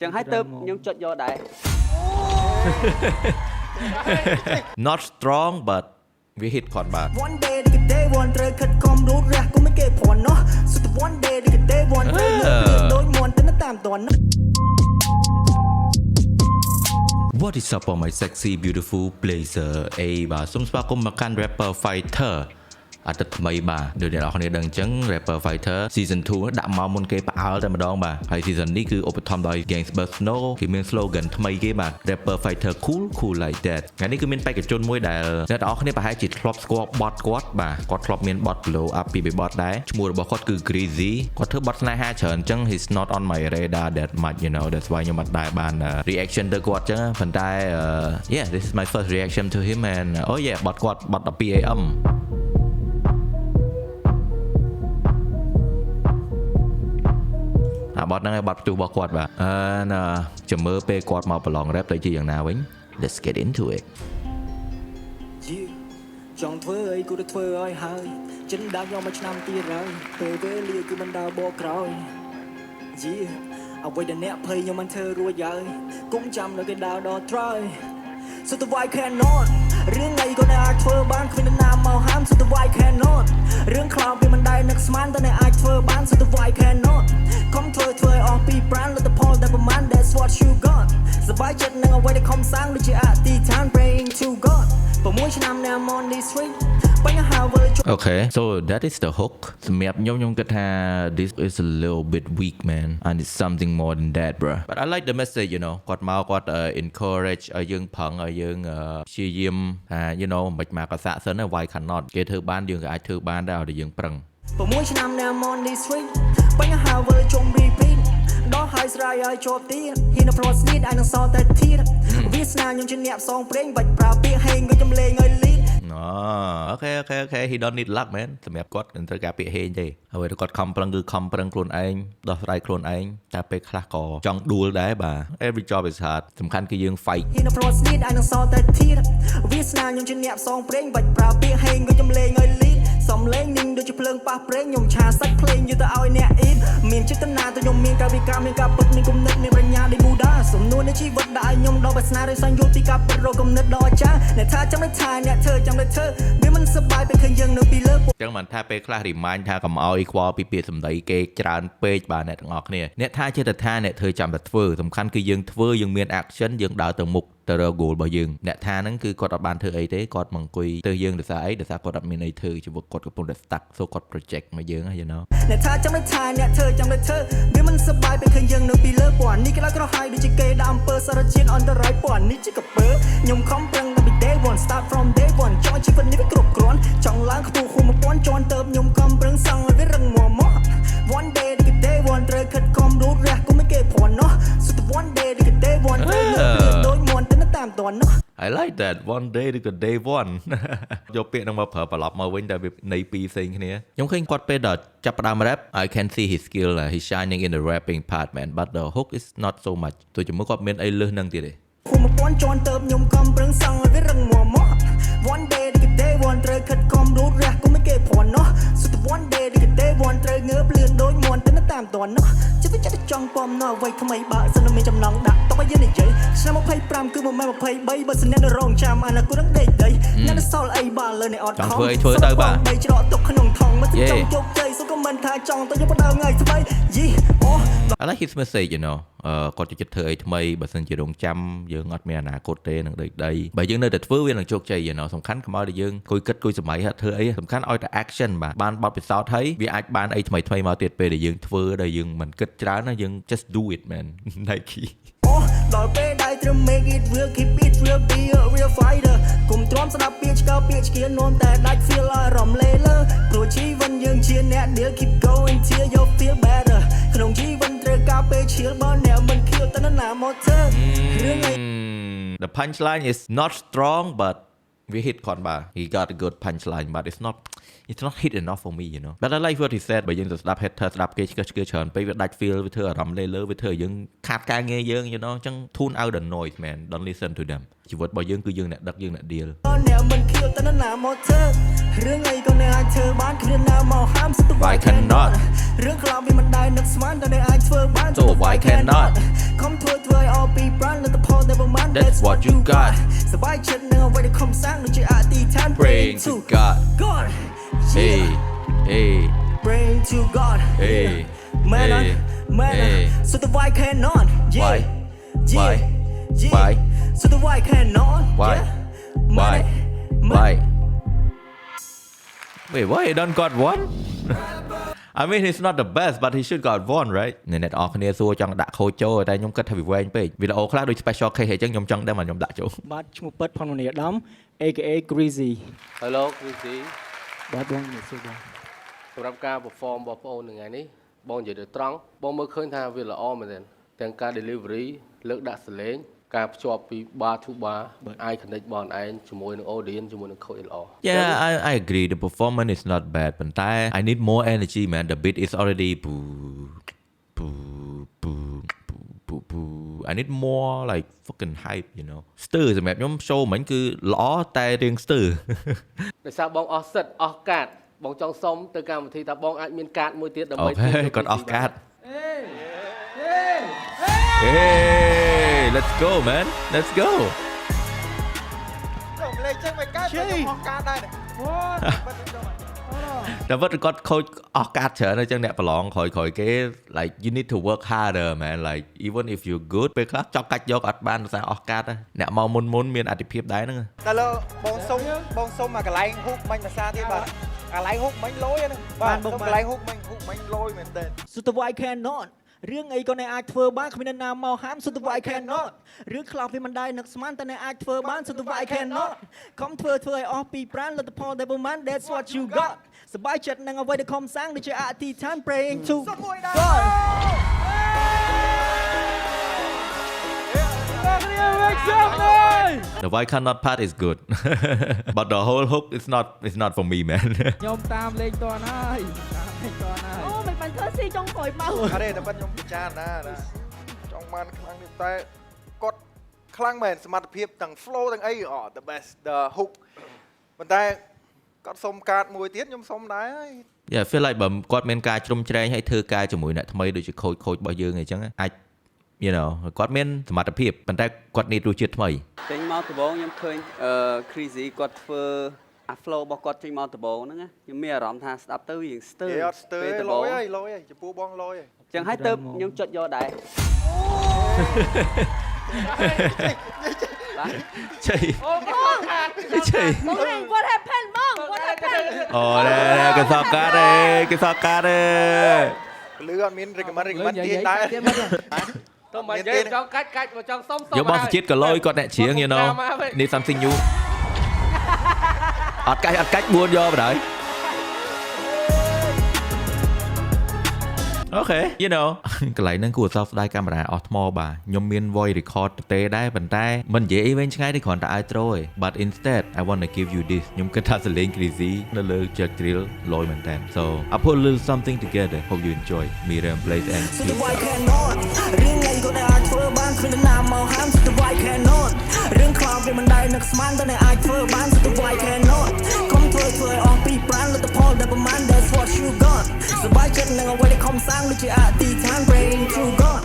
chẳng hay tớp nhưng chọn do đại not strong but we hit ก่อนบาท One day ที่ก็ได้วันเธอคัดคอมรู้เรื่องกูไม่เก็บผลเนาะสุด one day ที่ก็ได้วันเธอเลือกโดยมวลแต่น่าตามตัวเนาะ What is up all my sexy beautiful blazer បាទសូមស្វាគមន៍មកកាន់ rapper fighter អាទិត្យថ្មីបាទដូចអ្នកនរគ្នាដឹងអញ្ចឹង rapper fighter season 2 ដាក់មកមុនគេផ្អើលតែម្ដងបាទហើយ season នេះគឺឧបត្ថម្ភដោយ Gangster Snow គេមាន slogan ថ្មីគេបាទ rapper fighter cool like that ថ្ងៃនេះគឺមានបេក្ខជនមួយដែលអ្នកនរគ្នាប្រហែលជាធ្លាប់ស្គាល់បទគាត់បាទគាត់ធ្លាប់មានបទ blow up ពីបទដែរឈ្មោះរបស់គាត់គឺ Greasy គាត់ធ្វើបទស្នេហាច្រើនអញ្ចឹង he's not on my radar that much you know that's why ខ្ញុំអត់ដែរបាន reaction ទៅគាត់អញ្ចឹងប៉ុន្តែ yeah this is my first reaction to him and oh yeah បទគាត់បទ 12amបទហ្នឹងឯងបទផ្ទុះរបស់គាត់បាទចាំមើលពេលគាត់មកប្រឡង rap ទៅជាយ៉ាងណាវិញ Let's get into it ចង់ធ្វើអីគូទៅធ្វើឲ្យហើយចិនដាក់យកមួយឆ្នាំទៀតហើយពេលវេលាគឺមិនដើរបកក្រោយអ្វីដែលអ្នកភ័យខ្ញុំមិនធ្វើរួចហើយគុំចាំនៅគេដើរដល់ត្រយសុទ្ធតែ why cannot រឿងអីក៏អ្នកអាចធ្វើបានគ្មាននរណាមកហាមសុទ្ធតែ why cannot រឿងខ្លោចវាមិនដែលនឹកស្មានតែអ្នកអាចធ្វើបានសុទ្ធតែ why cannot កុំធ្វើឲ្យអស់ពីប្រាណលទ្ធផលតែប្រមាណ that's what you got សប្បាយចិត្តនឹងអ្វីដែលខំសាងដូចជាអធិដ្ឋាន praying to God 6ឆ្នាំនៅ on this street Okay so that is the hook សម្រាប់ខ្ញុំគិតថា this is a little bit weak man and it's something more than that bro but I like the message you know គាត់មកគាត់ encourage ឲ្យយើងប្រឹងឲ្យយើងព្យាយាមថា you know មិនមកកសាក់សិន why cannot គេធ្វើបានយើងក៏អាចធ្វើបានដែរឲ្យយើងប្រឹង6ឆ្នាំនៅ on this street បញ្ហាវើជុំ repeat ដល់ហើយស្រាយឲ្យជាប់ទៀតហ៊ានប្រត់ស្នៀតឲ្យនឹងសតែទៀតវាស្នាខ្ញុំជាអ្នកផ្សងព្រេងបាច់ប្រើពាក្យហេងក៏ចំលេងឲ្យលីអូ okay he don't need luck man សម្រាប់គាត់មិនត្រូវការពាក្យហេងទេហើយគាត់ខំប្រឹងគឺខំប្រឹងខ្លួនឯងដោះស្រាយខ្លួនឯងតែពេលខ្លះក៏ចង់ដួលដែរបាទ every job is hard សំខាន់គឺយើង fight ហ៊ានប្រត់ស្នៀតឲ្យនឹងសតែទៀតវាស្នាខ្ញុំជាអ្នកផ្សងព្រេងបាច់ប្រើពាក្យហេងក៏ចំលេងឲ្យលីសំលេងនិងដូចជាភ្លើងប៉ះព្រេងខ្ញុំឆាសាច់ភ្លេងយូរទៅឲ្យអ្នកអ៊ីនមានចេតនាទៅខ្ញុំមានកាយវិការមានការពិតមានគំនិតមានប្រាជ្ញាដូចប៊ូដាសំនួរនៃជីវិតដែលខ្ញុំដល់វាសនាដោយសញ្ញូពីការពិតរកគំនិតដល់អាចារ្យអ្នកថាចាំមិនថាអ្នកធ្វើចាំមិនធ្វើវាមិនសប្បាយពេលឃើញយើងនៅពីលើចឹងមិនថាពេលខ្លះ remind ថាកុំឲ្យខ្វល់ពីពាក្យសម្ដីគេច្រើនពេកបាទអ្នកទាំងអស់គ្នាអ្នកថាចេតថាអ្នកធ្វើចាំតែធ្វើសំខាន់គឺយើងធ្វើយើងមាន action យើងដើរទៅមុខទៅរក goal របស់យើងអ្នកថាហ្នឹងគឺគាត់អត់បានធ្វើអីទេគាត់មកអង្គុយទៅយើងដោយសារអីដោយសារគាត់អត់មានអីធ្វើជីវិតគាត់កំពុងតែ stuck so គាត់ project មកយើងហ្នឹង you know អ្នកថាចាំមិនថាអ្នកធ្វើចាំតែធ្វើវាមិនសប្បាយពេលឃើញយើងនៅពីលើពណ៌នេះក្តៅក្រហាយដូចជាគេដាក់អំពើសារជាតិអន្តរាយពណ៌នេះជាកពើខ្ញុំខំប្រឹងតាំងពី day one start from day one ចង់ជីវិតនេះវាគ្រប់គ្រាន់ចង់ឡើងខ្ពស់ហួស1000ជាន់ទៅខ្ញុំខំប្រឹងសង់ឲ្យវារឹងមាំមក one day ទី day one ត្រូវខិតខំរូតរះក៏មិនគេប្រន់នោះសុទ្ធ one day ទី day one ត្រូវដូចមន់ទៅតាមតននោះ I like that one day ឬក៏ day one យកពាក្យហ្នឹងមកប្រើប្រឡប់មកវិញតែវាន័យពីរផ្សេងគ្នាខ្ញុំឃើញគាត់ពេលដល់ចាប់ផ្ដើម rap I can see his skill he's shining in the rapping part man but the hook is not so much ទោះជាមួយគាត់មានអីលើសហ្នឹងទៀតទេហួស1000ជាន់ទៅខ្ញុំខំប្រឹងសង់ឲ្យវារឹងមាំមក one day ទី day one ត្រូវខិតខំរូតរះក៏មិនគេប្រន់នោះសុទ្ធ one day ទី day one ត្រូវងើបលឿនដូចមន់ទៅតាមតននោះជិះចិត្តចង់ពំនោះអ្វីថ្មីបើសិនមានចំណងដាក់តោះយើងនិយាយឆ្នាំ25គឺមិនមែន23បើសិនអ្នករងចាំអនាគតនឹងដេកដីអ្នកសល់អីបើលើអ្នកអត់ខំធ្វើទៅបាទបីច្រកទុកក្នុងថងមិនចង់ជោគជ័យសុំក៏មិនថាចង់ទៅយកបដើថ្ងៃស្បៃយីអូ I like his message you know គាត់ទៅចិត្តធ្វើអីថ្មីបើសិនជារងចាំយើងអត់មានអនាគតទេនឹងដីបើយើងនៅតែធ្វើវានឹងជោគជ័យ you know សំខាន់កុំឲ្យតែយើងគួយគិតគួយសម័យធ្វើអីសំខាន់ឲ្យតែ action បាទបានបទពិសោធន៍ហើយវាអាចបានអីថ្មីមកទៀតពេលដែលយើងធ្វើដែលយើងមិនគិតច្រើនណាយើង just do it man Nike ដល់ពេលដែលត្រូវ make it real keep it real be a real fighter គុំទ្រាំស្ដាប់ពាក្យឆ្កោពាក្យឆ្កៀននោមតែដាច់ feel អារម្មណ៍លេលើព្រោះជីវិតយើងជាអ្នក deal keep going till you feel better ក្នុងជីវិតត្រូវការពេលឈៀលបើអ្នកមិនខៀវទៅណាមកធ្វើរឿង The punchline is not strong but we hit គាត់បាទ he got a good punchline but it's not hit enough for me you know but I like what he said បើយើងទៅស្ដាប់ hater ស្ដាប់គេឆ្កឹះច្រើនពេកវាដាច់ feel វាធ្វើអារម្មណ៍លើវាធ្វើឲ្យយើងខាតការងារយើង you know អញ្ចឹង tune out the noise man don't listen to them ជីវិតរបស់យើងគឺយើងអ្នកដឹកយើងអ្នក deal អ្នកមិនខៀវតើណាមកធ្វើរឿងអីក៏អ្នកអាចធ្វើបានគ្មានណាមកហាម Why cannot រឿងខ្លះវាមិនដែលនឹកស្មានតើអ្នកអាចធ្វើបាន So why cannot ខំធ្វើឲ្យអស់ពីប្រាណលទ្ធផលតែប្រមាណ That's what you got សប្បាយចិត្តនឹងអ្វីដែលខំសាងដូចជាអធិដ្ឋាន praying to God God hey hey praying to God hey man hey man hey so the why cannot why yeah why yeah why so the why cannot why yeah why why wait why he don't got one I mean he's not the best but he should got one right អ្នកអរគ្នាសួរចង់ដាក់ខូចចូលតែខ្ញុំគិតថាវាវែងពេកវីដេអូខ្លះដូច special case អញ្ចឹងខ្ញុំចង់ដឹងមកខ្ញុំដាក់ចូល បាទឈ្មោះពិតផនមនីអាដាម AKA Greasy Hello Chrissy បាទបងនិយាយសួរបង សម្រាប់ការ perform របស់បងអូនថ្ងៃនេះបងនិយាយទៅត្រង់បងមើលឃើញថាវាល្អមែនទេទាំងការ delivery លើកដាក់សលេងការភ្ជាប់ពី bar to bar អាច connect បងឯងជាមួយនឹង audience ជាមួយនឹង coach ល្អ Yeah I agree the performance is not bad ប៉ុន្តែ I need more energy man the beat is already boo boo boo boo boo I need more like fucking hype you know ស្ទើរសម្រាប់ខ្ញុំ show មិញគឺល្អតែរៀងស្ទើរ ដោយសារបងអស់សិតអស់កាតបងចង់សុំទៅកម្មវិធីថាបងអាចមានកាតមួយទៀតដើម្បី គាត់អស់កាត Hey let's go man let's go ខ្ញុំលេងចឹងមិនកើតខ្ញុំអស់ការដែរតែវត្តគាត់ខូចអស់កាតច្រើនអញ្ចឹងអ្នកប្រឡងក្រោយគេ like you need to work harder man like even if you good ពេលខ្លះចង់កាច់យកអត់បានដោយសារអស់កាតអ្នកមកមុនមានអតិភិបដែរហ្នឹង តែលើបងសុំមកកន្លែងហូបមិញភាសាទៀតបាទកន្លែងហូបមិញលយហ្នឹងបាទសុំកន្លែងហូបមិញលយមែនទេ So the why cannot រឿងអីក៏អ្នកអាចធ្វើបានគ្មានណាមកហាម So the why cannot រឿងខ្លះវាមិនដែរនឹកស្មានតែអ្នកអាចធ្វើបាន So the why cannot ខំធ្វើឲ្យអស់ពីប្រាណលទ្ធផលតែប្រមាណ That's what you got សប្បាយចិត្តនឹងអ្វីដែលខំសាងដូចជាអធិដ្ឋាន praying to God The why cannot part is good but the whole hook is not for me man ខ្ញុំតាមលេងតនហើយអូមិនបានធ្វើស៊ីចុងក្រោយមក អរេតែប៉ុតខ្ញុំពិចារណាចង់បានខ្លាំងនេះតែគាត់ខ្លាំងមែនសមត្ថភាពទាំង flow ទាំងអី the best the hook ប៉ុន្តែគាត់សុំកាតមួយទៀតខ្ញុំសុំដែរហើយ Yeah I feel like បើគាត់មានការជ្រុំជ្រែងឲ្យធ្វើការជាមួយអ្នកថ្មីដូចជាខូចរបស់យើងអីចឹងអាច you know គាត់មានសមត្ថភាពប៉ុន្តែគាត់need រសជាតិថ្មី ចេញមកដំបូងខ្ញុំឃើញCrazy គាត់ធ្វើអា flow របស់គាត់ចេញមកដំបូងហ្នឹងខ្ញុំមានអារម្មណ៍ថាស្ដាប់ទៅវាស្ទើរ អត់ស្ទើរលយហើយចំពោះបងលយហើយ ចឹងហើយទៅខ្ញុំចុចយកដែរ ជ័យ អូបងខាត ជ័យ បង what happened បង what happened អូគេសោកកាត់ទេ លឺអត់មាន recommend ទៀតដែរ ទៅមកនិយាយចង់កាច់មកចង់សុំ យកបងជាតិក៏លយគាត់អ្នកច្រៀង you know need something new អត់កាច់4យកបណ្ដោយ Okay you know កន្លែងហ្នឹងគួរសោកស្ដាយកាមេរ៉ាអស់ថ្មបាទខ្ញុំមាន voice record ទេដែរប៉ុន្តែមិននិយាយអីវែងឆ្ងាយទេគ្រាន់តែ outro ឯង but instead I want to give you this ខ្ញុំគិតថាសលេង Crazy នៅលើ Jack Drill លយមែនតើ so I put a little something together hope you enjoy Miriam Blaze and So the why cannot រឿងអីក៏អ្នកអាចធ្វើបានគ្មានណាមកហាម So the why cannot រឿងខ្លះវាមិនដែរនឹកស្មានតែអ្នកអាចធ្វើបាន So the why cannot ខំធ្វើឲ្យអស់ពីប្រាណលទ្ធផលតែប្រមាណ That's what you got សប្បាយចិត្តនឹងអ្វីដែលខំសាងដូចជាអធិដ្ឋាន praying to God